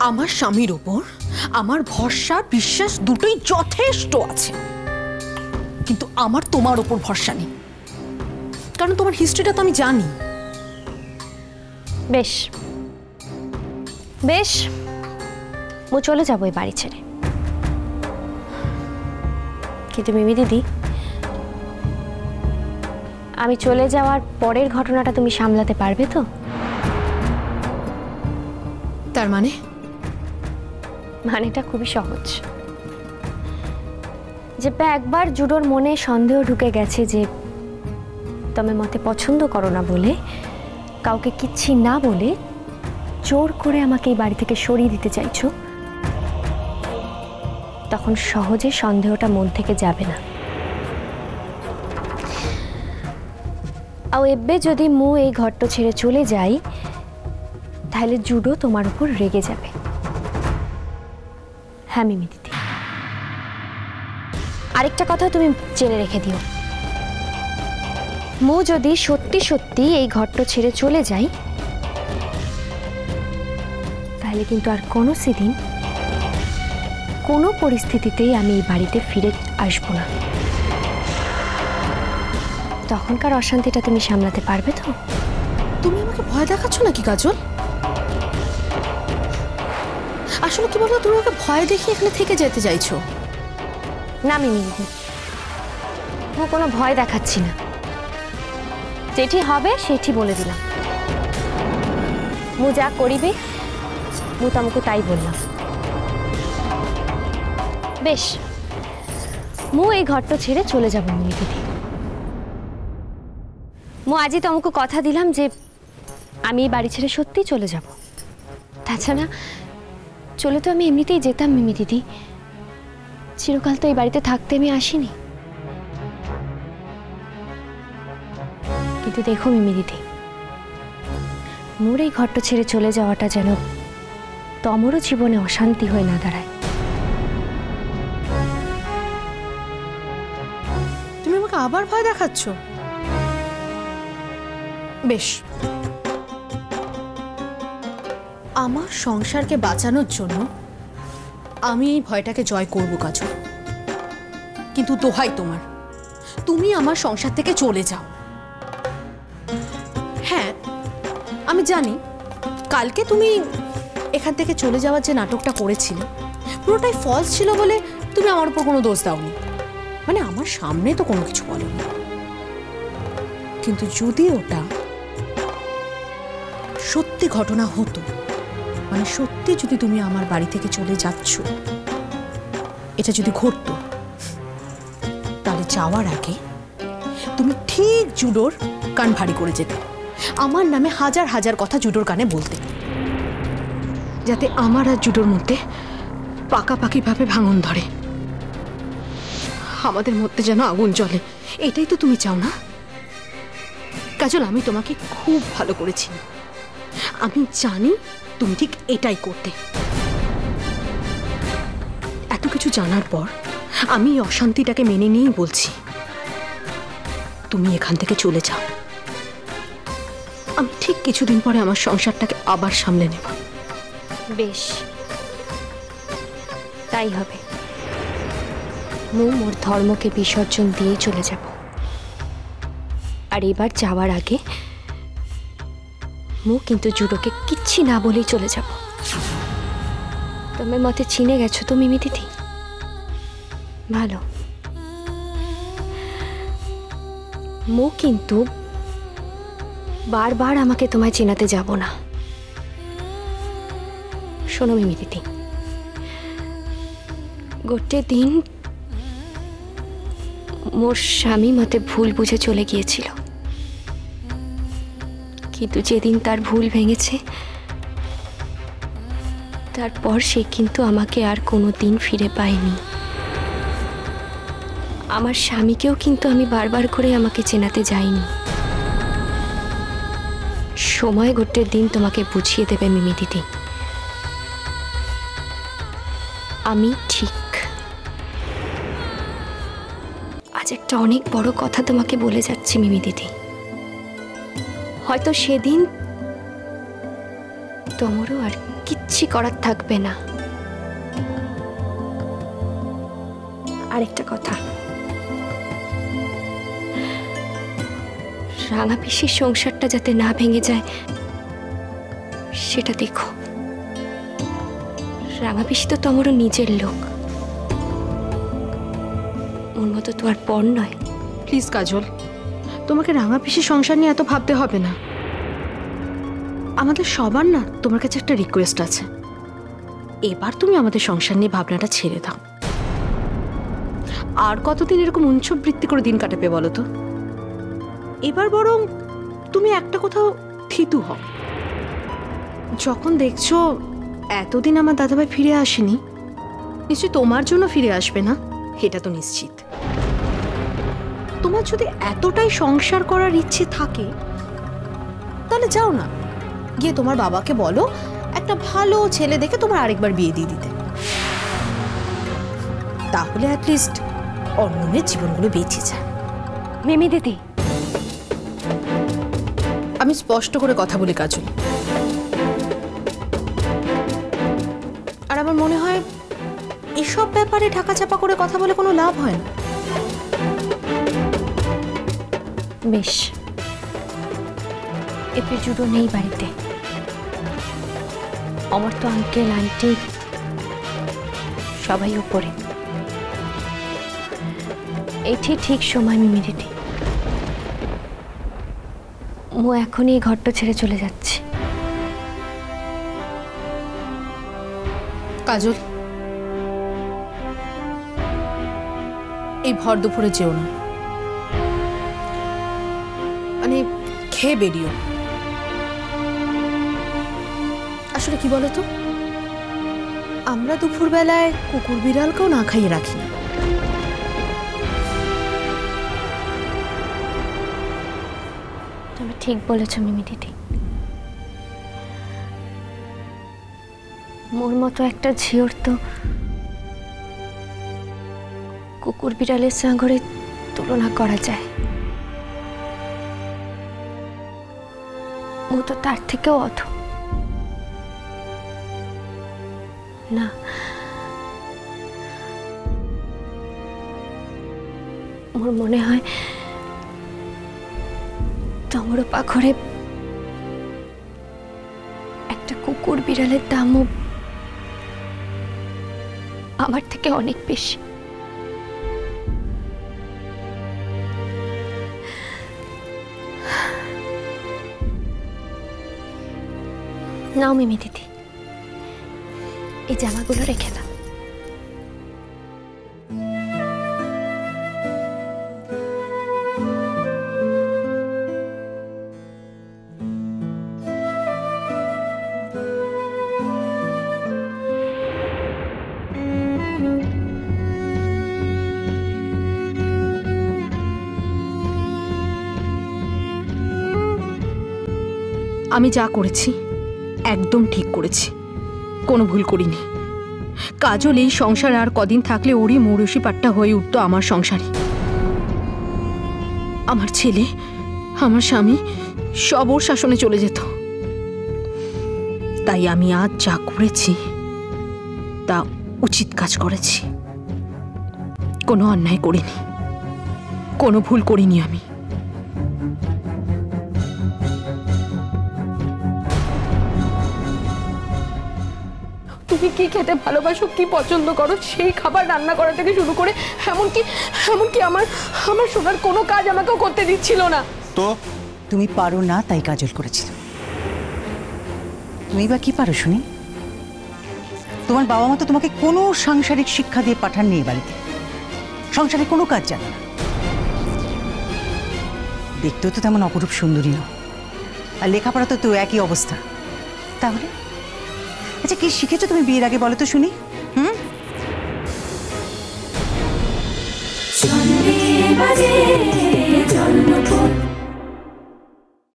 আমার স্বামীর উপর আমার ভরসা বিশ্বাস দুটোই যথেষ্ট আছে, কিন্তু আমার তোমার উপর ভরসা নেই, কারণ তোমার হিস্ট্রিটা তো আমি জানি। বেশ বেশ, ও চলে যাবো এই বাড়ি ছেড়ে, কিন্তু মিমি দিদি, আমি চলে যাওয়ার পরের ঘটনাটা তুমি সামলাতে পারবে তো? তার মানে? মানেটা খুবই সহজ। যে একবার জুডোর মনে সন্দেহ ঢুকে গেছে যে তুমি মতে পছন্দ করো না বলে, কাউকে কিচ্ছি না বলে জোর করে আমাকে এই বাড়ি থেকে সরিয়ে দিতে চাইছো, তখন সহজে সন্দেহটা মন থেকে যাবে না। আর এবে যদি মু এই ঘরটা ছেড়ে চলে যাই, তাহলে জুডো তোমার উপর রেগে যাবে। হ্যাঁ মিমি দিদি, আরেকটা কথা তুমি জেনে রেখে দিও, মু যদি সত্যি সত্যি এই ঘরটা ছেড়ে চলে যাই, তাহলে কিন্তু আর কোনো সেদিন কোনো পরিস্থিতিতেই আমি এই বাড়িতে ফিরে আসবো না। তখনকার অশান্তিটা তুমি সামলাতে পারবে তো? তুমি আমাকে ভয় দেখাচ্ছ নাকি কাজল? আসলে কি বলতো, তুমি আমাকে ভয় দেখিয়ে এখানে থেকে যেতে চাইছো? না মিমি দিদি, আমি কোনো ভয় দেখাচ্ছি না, যেটি হবে সেটি বলে দিলাম। মু যা করিবে মু তোমাকে তাই বললাম। বেশ, মু এই ঘরটা ছেড়ে চলে যাব মিমি দিদি। মু আজই তোমাকে কথা দিলাম যে আমি এই বাড়ি ছেড়ে সত্যিই চলে যাব। তাছাড়া চলে তো আমি এমনিতেই যেতাম মিমি দিদি, চিরকাল তো এই বাড়িতে থাকতে আমি আসিনি। কিন্তু দেখো মিমি দিদি, মোর এই ঘরটা ছেড়ে চলে যাওয়াটা যেন তোমারও জীবনে অশান্তি হয়ে না দাঁড়ায়। তুমি আমাকে আবার ভয় দেখাচ্ছ? বেশ, আমার সংসারকে বাঁচানোর জন্য আমি এই ভয়টাকে জয় করব কাজল, কিন্তু দোহাই তোমার, তুমি আমার সংসার থেকে চলে যাও। হ্যাঁ, আমি জানি কালকে তুমি এখান থেকে চলে যাওয়ার যে নাটকটা করেছিলে পুরোটাই ফলস ছিল বলে তুমি আমার উপর কোনো দোষ দাওনি, মানে আমার সামনে তো কোনো কিছু বলোনি। কিন্তু যদি ওটা সত্যি ঘটনা হতো, মানে সত্যি যদি তুমি আমার বাড়ি থেকে চলে যাচ্ছ, এটা যদি ঘটতো, তাহলে যাওয়ার আগে তুমি ঠিক জুডোর কান ভারী করে যেতে, আমার নামে হাজার হাজার কথা জুডোর কানে বলতে, যাতে আমার আর জুডোর মধ্যে পাকাপাকি ভাবে ভাঙন ধরে, আমাদের মধ্যে যেন আগুন জ্বলে। এটাই তো তুমি চাও না কাজল? আমি তোমাকে খুব ভালো করেছি, আমি জানি তুমি ঠিক এটাই করতে। এত কিছু জানার পর আমি অশান্তিটাকে মেনে নিয়েই বলছি, তুমি এখান থেকে চলে যাও। আমি ঠিক কিছুদিন পরে আমার সংসারটাকে আবার সামলে নেব। বেশ, তাই হবে। মু মোর ধর্মকে বিসর্জন দিয়ে চলে যাব, আর এবার যাওয়ার আগে মু কিন্তু জুডোকে কিচ্ছি না বলেই চলে যাব। তুমি মতে চিনে গেছো তো মিমি দিদি? ভালো। মু কিন্তু বারবার আমাকে তোমায় চেনাতে যাব না। শোনো মিমি দিদি, গোটে দিন মোর স্বামী মতে ভুল বুঝে চলে গিয়েছিল, কিন্তু যেদিন তার ভুল ভেঙেছে তারপর সে কিন্তু আমাকে আর কোনোদিন ফিরে পায়নি। আমার স্বামীকেও কিন্তু আমি বারবার করে আমাকে চেনাতে যাইনি। সময় গোটে দিন তোমাকে বুঝিয়ে দেবে মিমি দিদি, আমি ঠিক। আজ একটা অনেক বড় কথা তোমাকে বলে যাচ্ছি মিমি দিদি, হয়তো সেদিন তোমারও আর কিচ্ছি করার থাকবে না। আরেকটা কথা, রাঙা পিসির সংসারটা যাতে না ভেঙে যায় সেটা দেখো। রাঙা পিসি তো তোমারও নিজের লোক, ওর মতো তো আর পর নয়। প্লিজ কাজল, তোমাকে রাঙা পিসির সংসার নিয়ে এত ভাবতে হবে না। আমাদের সবার না তোমার কাছে একটা রিকোয়েস্ট আছে, এবার তুমি আমাদের সংসার নিয়ে ভাবনাটা ছেড়ে দাও। আর কতদিন এরকম উৎসব বৃত্তি করে দিন কাটাবে বলো তো? এবার বরং তুমি একটা কোথাও থিতু হও। যখন দেখছো এতদিন আমার দাদাভাই ফিরে আসেনি, নিশ্চয়ই তোমার জন্য ফিরে আসবে না, এটা তো নিশ্চিত। তোমার যদি এতটাই সংসার করার ইচ্ছে থাকে তাহলে যাও না, গিয়ে তোমার বাবাকে বলো একটা ভালো ছেলে দেখে তোমার আরেকবার বিয়ে দিয়ে দিতে। তাহলে অ্যাটলিস্ট অন্যদের জীবনগুলো বেঁচে যায়। মিমি দিদি, আমি স্পষ্ট করে কথা বলি কাজল, আর আমার মনে হয় এসব ব্যাপারে ঢাকাচাপা করে কথা বলে কোনো লাভ হয় না। বেশ, এপে জুড়ো নেই বাড়িতে। আমার তো আঙ্কেল আন্টি সবাই উপরে। এটি ঠিক সময় মিমি দিদি, মু এখনই এই ঘরটা ছেড়ে চলে যাচ্ছে। কাজল, এই ভর দুপুরে যেও না, মানে খেয়ে বেরিও। আসলে কি বলতো, আমরা দুপুরবেলায় কুকুর বিড়ালকেও না খাইয়ে রাখি না। তুমি ঠিক বলেছ মিমি দিদি, মোর মতো একটা ঝিওর তো কুকুর বিড়ালের সঙ্গে তুলনা করা যায়। ও তো তার থেকেও অধম। না, মোর মনে হয় তোমার পাখরে একটা কুকুর বিড়ালের দামও আমার থেকে অনেক বেশি। নাও মিমি দিদি, এই জামাগুলো রেখে দাও। আমি যা করেছি একদম ঠিক করেছি, কোনো ভুল করিনি। কাজল এই সংসার আর কদিন থাকলে ওরই মৌরসি পাট্টা হয়ে উঠতো আমার সংসারে। আমার ছেলে, আমার স্বামী সব ওর শাসনে চলে যেত। তাই আমি আজ যা করেছি তা উচিত কাজ করেছি, কোনো অন্যায় করিনি, কোনো ভুল করিনি আমি। তুমি কি খেতে ভালোবাসো, কি পছন্দ করো, সেই খাবার রান্না করা থেকে শুরু করে এমনকি আমার সোনার কোনো কাজ আমাকেও করতে দিচ্ছিল না। তো তুমি পারো না তাই কাজল করেছিল। তুমি বা কি পারো শুনি? তোমার বাবা মা তো তোমাকে কোনো সাংসারিক শিক্ষা দিয়ে পাঠাননি এই বাড়িতে, সংসারে কোনো কাজ জানো না। দেখতেও তো তেমন অপরূপ সুন্দরী নও, আর লেখাপড়া তো একই অবস্থা। তাহলে আচ্ছা কি শিখেছো তুমি বিয়ের আগে বলো তো শুনি? চন্দ্রে বাজে জন্মপথ